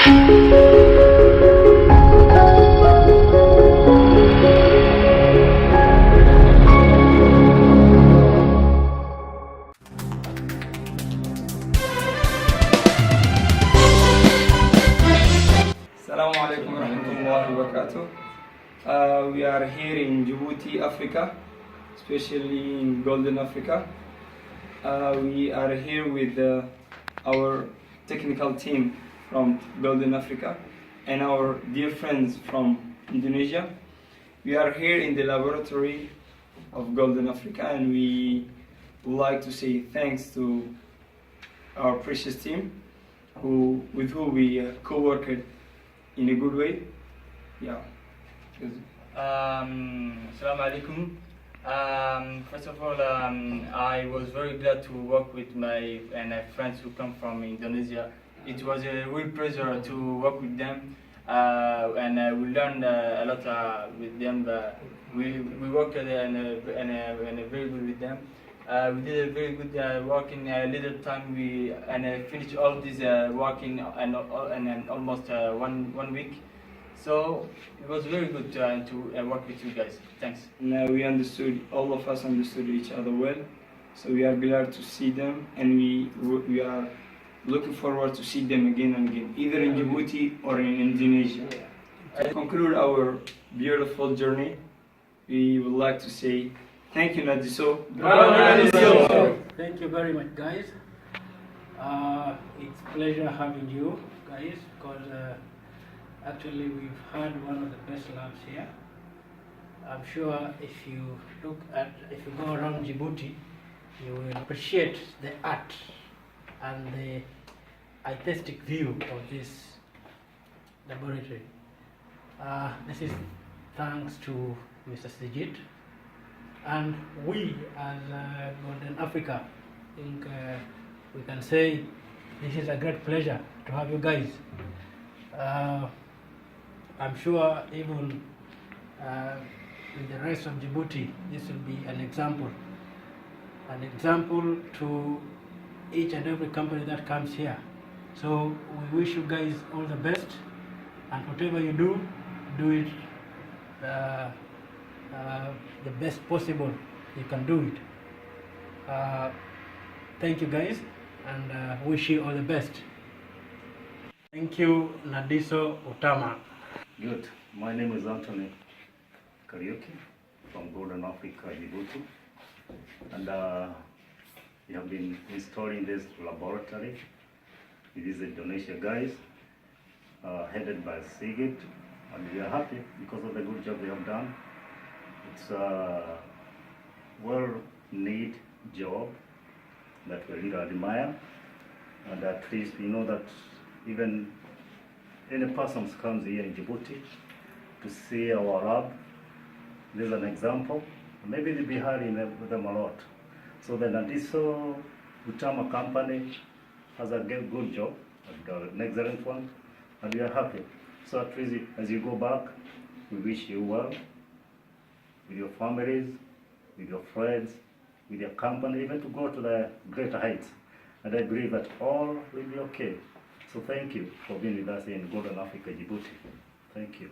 Assalamu alaikum warahmatullahi wabarakatuh. We are here in Djibouti, Africa, especially in Golden Africa. We are here with our technical team from Golden Africa and our dear friends from Indonesia. We are here in the laboratory of Golden Africa, and we would like to say thanks to our precious team with whom we co-worked in a good way. Yeah. Assalamu alaikum. First of all, I was very glad to work with my friends who come from Indonesia. It was a real pleasure to work with them, and we learned a lot with them. We worked in a very good with them. We did a very good work in a little time. We finished all this work in almost 1 week. So it was very good to work with you guys. Thanks. Now all of us understood each other well. So we are glad to see them, and we are looking forward to see them again and again, either in Djibouti or in Indonesia. To conclude our beautiful journey, we would like to say thank you, Nadiso. Thank you very much, guys. It's a pleasure having you guys, because actually we've had one of the best labs here. I'm sure if you go around Djibouti, you will appreciate the art and the artistic view of this laboratory. This is thanks to Mr. Sijit. And we, as Golden Africa, think we can say this is a great pleasure to have you guys. I'm sure even with the rest of Djibouti, this will be an example to each and every company that comes here. So we wish you guys all the best, and whatever you do it the best possible you can do it. Thank you guys, and wish you all the best. Thank you, Nadiso Utama. Good. My name is Anthony Karya from Golden Africa, Djibouti, and we have been installing this laboratory. It is Indonesia guys, headed by Sigit, and we are happy because of the good job they have done. It's a well-neat job that we really admire, and at least we know that even any person who comes here in Djibouti to see our lab, there's an example. Maybe they'll be hiring them a lot. So the Nadiso Utama company has a good job, an excellent one, and we are happy. So at least as you go back, we wish you well with your families, with your friends, with your company, even to go to the greater heights. And I believe that all will be okay. So thank you for being with us in Golden Africa, Djibouti. Thank you.